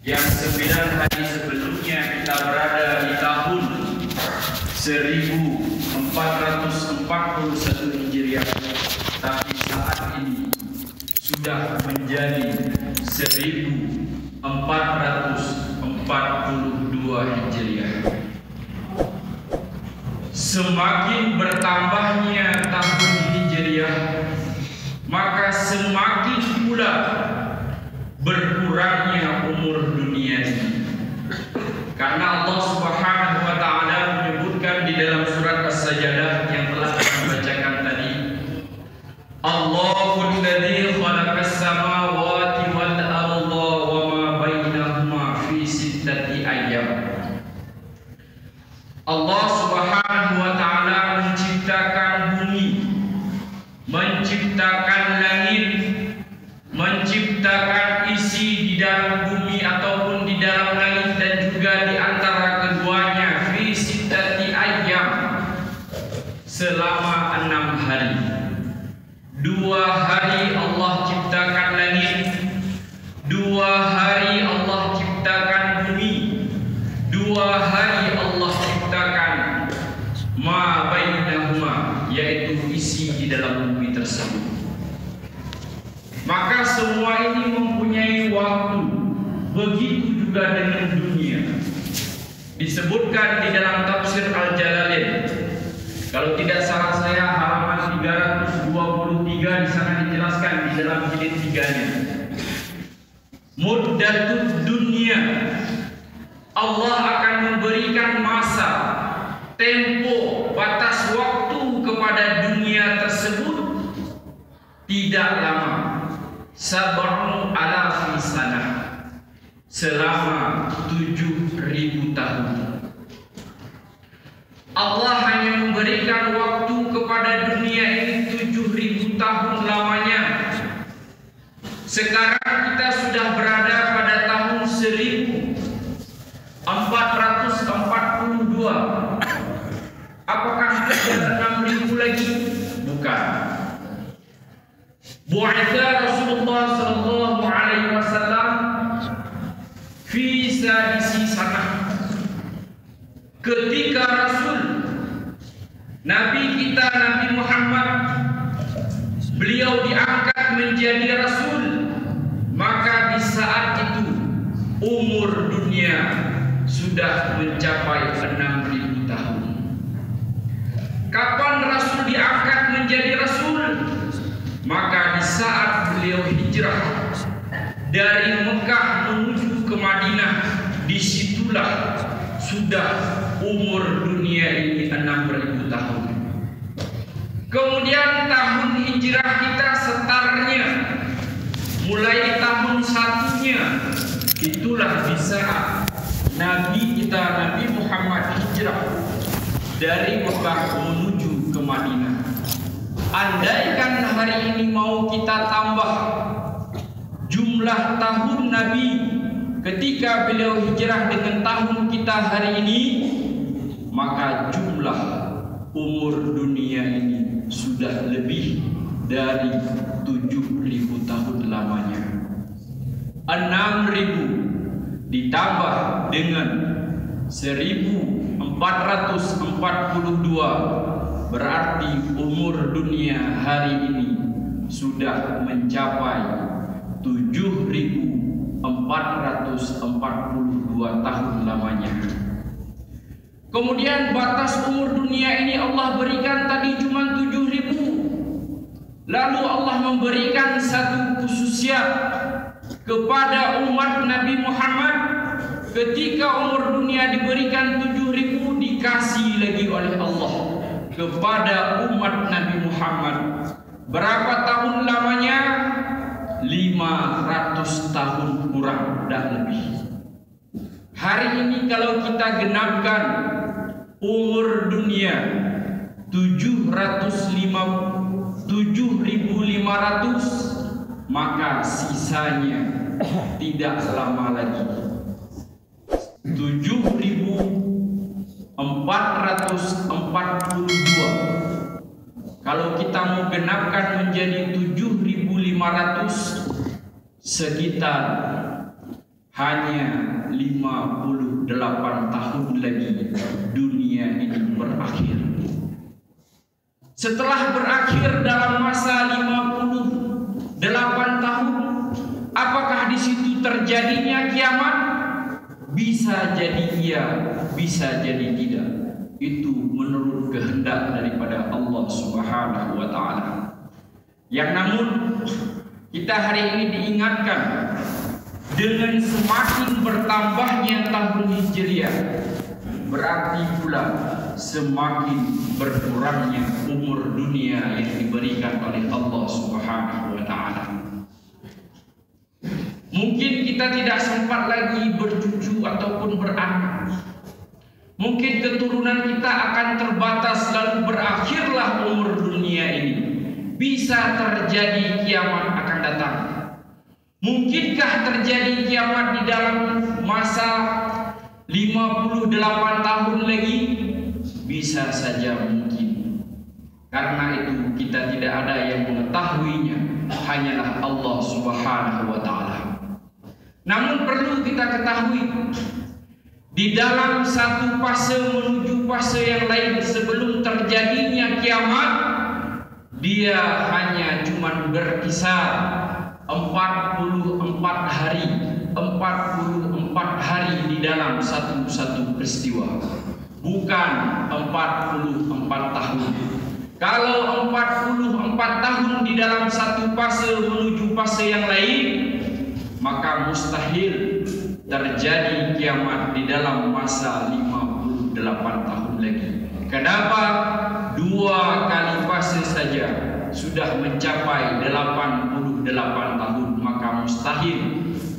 Yang 9 hari sebelumnya kita berada di tahun 1441 Hijriah, tapi saat ini sudah menjadi 1442 Hijriah. Semakin bertambahnya tahun Hijriah, maka semakin pula berkurangnya umur dunia ini. Karena Allah Subhanahu wa taala menyebutkan di dalam surat As-Sajdah yang telah kita bacakan tadi, Allahul ladzi khalaqas samawati wal arda wa ma bainahuma fi sittati ayyam. Allah Subhanahu wa taala menciptakan bumi, menciptakan langit, menciptakan isi di dalam bumi ataupun di dalam langit dan juga di antara keduanya fi sittati ayyam, selama 6 hari. 2 hari Allah ciptakan langit, 2 hari Allah ciptakan bumi, 2 hari Allah ciptakan ma bainahuma, yaitu isi di dalam bumi tersebut. Maka semua ini mempunyai waktu. Begitu juga dengan dunia. Disebutkan di dalam tafsir Al-Jalalain, kalau tidak salah saya halaman 323, di sana dijelaskan di dalam jilid 3-nya. Muddatud dunia, Allah akan memberikan masa, tempo, batas waktu kepada dunia tersebut tidak lama. Sab'u alafi sanah, selama 7.000 tahun. Allah hanya memberikan waktu kepada dunia ini 7.000 tahun lamanya. Sekarang kita sudah berada pada tahun 1442. Apakah sudah 6.000 lagi? Bukan. Bu'itha Rasulullah sallallahu alaihi wasallam fi sadisi sanah. Ketika Rasul Nabi kita Nabi Muhammad beliau diangkat menjadi Rasul, maka di saat itu umur dunia sudah mencapai 6.000 tahun. Kapan Rasul diangkat menjadi Rasul? Maka di saat beliau hijrah dari Mekah menuju ke Madinah, disitulah sudah umur dunia ini 6.000 tahun. Kemudian tahun hijrah kita setarnya mulai tahun 1-nya, itulah di saat Nabi kita Nabi Muhammad hijrah dari Mekah menuju ke Madinah. Andaikan hari ini mau kita tambah jumlah tahun Nabi ketika beliau hijrah dengan tahun kita hari ini, maka jumlah umur dunia ini sudah lebih dari 7.000 tahun lamanya. 6.000 ditambah dengan 1442, berarti umur dunia hari ini sudah mencapai 7.442 tahun lamanya. Kemudian batas umur dunia ini Allah berikan tadi cuma 7.000. Lalu Allah memberikan satu khususiat kepada umat Nabi Muhammad. Ketika umur dunia diberikan 7.000, dikasih lagi oleh Allah kepada umat Nabi Muhammad berapa tahun lamanya? 500 tahun kurang dan lebih. Hari ini kalau kita genapkan umur dunia 7.500, maka sisanya tidak lama lagi 7.442. Kalau kita mau genapkan menjadi 7.500, sekitar hanya 58 tahun lagi dunia ini berakhir. Setelah berakhir dalam masa 58 tahun, apakah di situ terjadinya kiamat? Bisa jadi iya, bisa jadi tidak. Itu menurut kehendak daripada Allah Subhanahu wa taala. Yang namun kita hari ini diingatkan dengan semakin bertambahnya tahun Hijriah, berarti pula semakin berkurangnya umur dunia yang diberikan oleh Allah Subhanahu wa taala. Mungkin kita tidak sempat lagi bercucu ataupun beranak. Mungkin keturunan kita akan terbatas lalu berakhirlah umur dunia ini. Bisa terjadi kiamat akan datang. Mungkinkah terjadi kiamat di dalam masa 58 tahun lagi? Bisa saja mungkin. Karena itu kita tidak ada yang mengetahuinya, hanyalah Allah Subhanahu wa taala. Namun perlu kita ketahui, di dalam satu fase menuju fase yang lain sebelum terjadinya kiamat, dia hanya cuma berkisar 44 hari, 44 hari di dalam satu peristiwa, bukan 44 tahun. Kalau 44 tahun di dalam satu fase menuju fase yang lain, maka mustahil terjadi kiamat di dalam masa 58 tahun lagi. Kenapa? 2 kali fase saja sudah mencapai 88 tahun, maka mustahil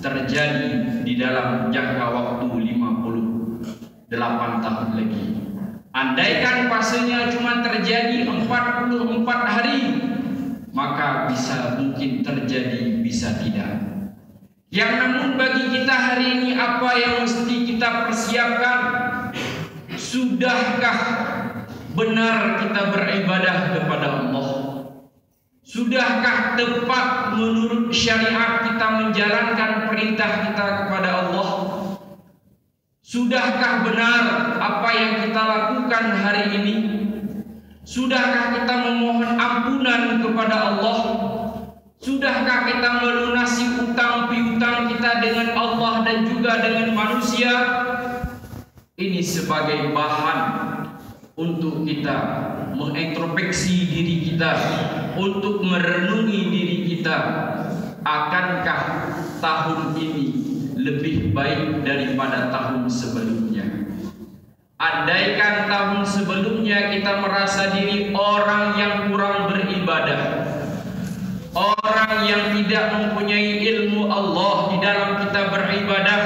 terjadi di dalam jangka waktu 58 tahun lagi. Andaikan fasenya cuma terjadi 44 hari, maka bisa mungkin terjadi, bisa tidak. Yang namun bagi kita hari ini, apa yang mesti kita persiapkan? Sudahkah benar kita beribadah kepada Allah? Sudahkah tepat menurut syariat kita menjalankan perintah kita kepada Allah? Sudahkah benar apa yang kita lakukan hari ini? Sudahkah kita memohon ampunan kepada Allah? Sudahkah kita melunasi utang piutang kita dengan Allah dan juga dengan manusia? Ini sebagai bahan untuk kita mengintrospeksi diri kita, untuk merenungi diri kita. Akankah tahun ini lebih baik daripada tahun sebelumnya? Andaikan tahun sebelumnya kita merasa diri orang yang kurang beribadah, orang yang tidak mempunyai ilmu Allah di dalam kita beribadah,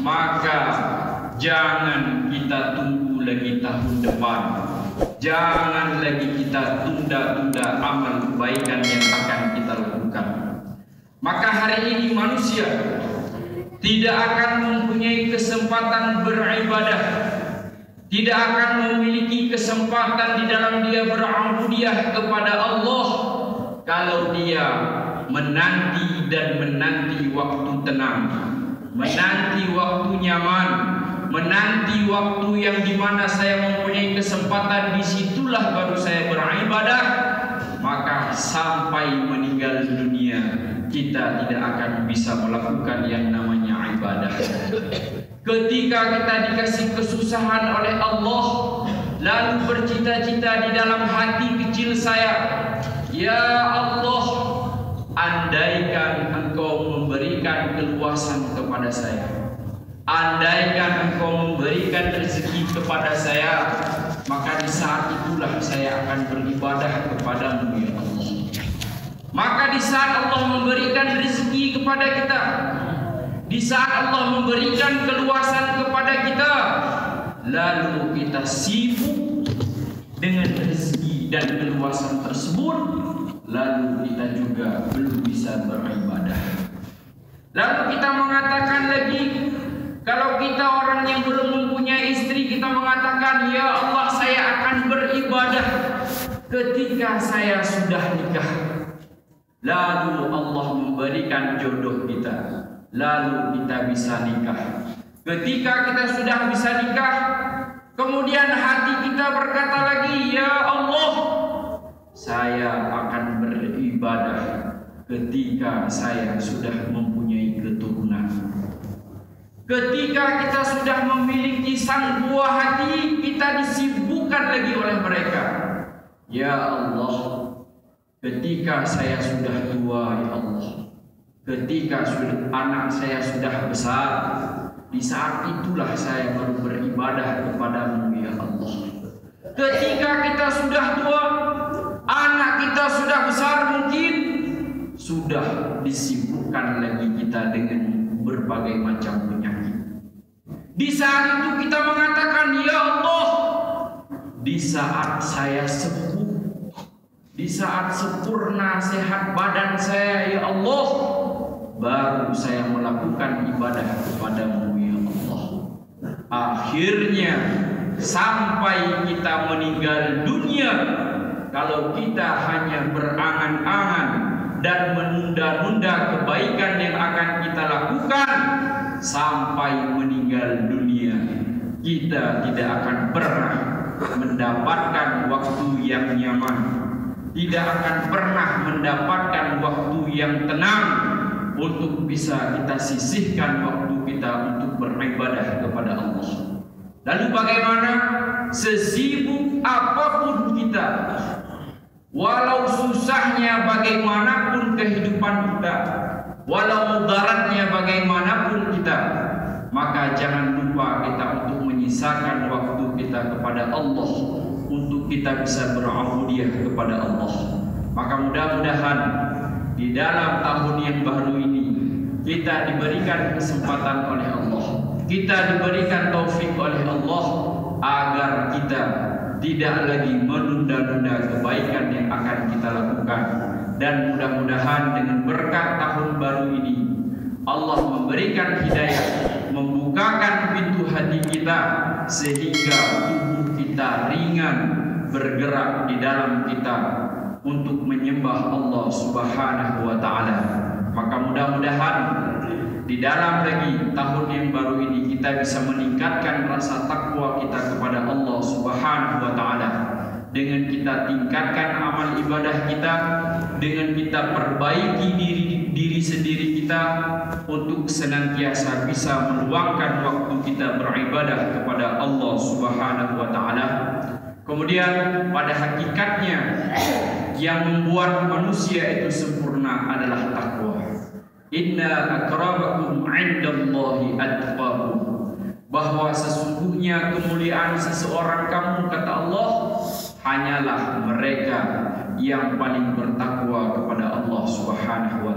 maka jangan kita tunggu lagi tahun depan. Jangan lagi kita tunda-tunda amal kebaikan yang akan kita lakukan. Maka hari ini manusia tidak akan mempunyai kesempatan beribadah, tidak akan memiliki kesempatan di dalam dia berubudiyah kepada Allah kalau dia menanti dan menanti waktu tenang, menanti waktu nyaman, menanti waktu yang dimana saya mempunyai kesempatan, disitulah baru saya beribadah. Maka sampai meninggal dunia kita tidak akan bisa melakukan yang namanya ibadah. Ketika kita dikasih kesusahan oleh Allah, lalu bercita-cita di dalam hati kecil saya, ya Allah, andaikan Engkau memberikan keluasan kepada saya, andaikan Engkau memberikan rezeki kepada saya, maka di saat itulah saya akan beribadah kepadamu ya Allah. Maka di saat Allah memberikan rezeki kepada kita, di saat Allah memberikan keluasan kepada kita, lalu kita sibuk dengan rezeki dan keluasan tersebut, lalu kita juga belum bisa beribadah. Lalu kita mengatakan lagi, kalau kita orang yang belum mempunyai istri, kita mengatakan, ya Allah, saya akan beribadah ketika saya sudah nikah. Lalu Allah memberikan jodoh kita, lalu kita bisa nikah. Ketika kita sudah bisa nikah, kemudian hati kita berkata lagi, ya Allah, saya akan beribadah ketika saya sudah mempunyai keturunan. Ketika kita sudah memiliki sang buah hati, kita disibukkan lagi oleh mereka. Ya Allah, ketika saya sudah tua, ya Allah, ketika anak saya sudah besar, di saat itulah saya baru beribadah kepadamu, ya Allah. Ketika kita sudah tua, anak kita sudah besar, mungkin sudah disibukkan lagi kita dengan berbagai macam penyakit. Di saat itu kita mengatakan, ya Allah, di saat saya sepuh, di saat sempurna sehat badan saya, ya Allah, baru saya melakukan ibadah kepadamu, ya Allah. Akhirnya sampai kita meninggal dunia, kalau kita hanya berangan-angan dan menunda-nunda kebaikan yang akan kita lakukan, sampai meninggal dunia kita tidak akan pernah mendapatkan waktu yang nyaman, tidak akan pernah mendapatkan waktu yang tenang untuk bisa kita sisihkan waktu kita untuk beribadah kepada Allah. Lalu bagaimana? Sesibuk apapun kita, walau susahnya bagaimanapun kehidupan kita, walau mudaratnya bagaimanapun kita, maka jangan lupa kita untuk menyisakan waktu kita kepada Allah, untuk kita bisa berubudiyah kepada Allah. Maka mudah-mudahan di dalam tahun yang baru ini kita diberikan kesempatan oleh Allah, kita diberikan taufik oleh Allah, agar kita tidak lagi menunda-nunda kebaikan yang akan kita lakukan. Dan mudah-mudahan dengan berkat tahun baru ini Allah memberikan hidayah, membukakan pintu hati kita, sehingga tubuh kita ringan bergerak di dalam kita untuk menyembah Allah Subhanahu wa Ta'ala. Maka mudah-mudahan di dalam lagi tahun yang baru ini kita bisa meningkatkan rasa takwa kita kepada Allah Subhanahu wa Ta'ala, dengan kita tingkatkan amal ibadah kita, dengan kita perbaiki diri sendiri kita untuk senantiasa bisa meluangkan waktu kita beribadah kepada Allah Subhanahu wa Ta'ala. Kemudian pada hakikatnya yang membuat manusia itu sempurna adalah takwa. Inna akramakum 'indallahi atqakum. Bahwa sesungguhnya kemuliaan seseorang kamu, kata Allah, hanyalah mereka yang paling bertakwa kepada Allah Subhanahu wa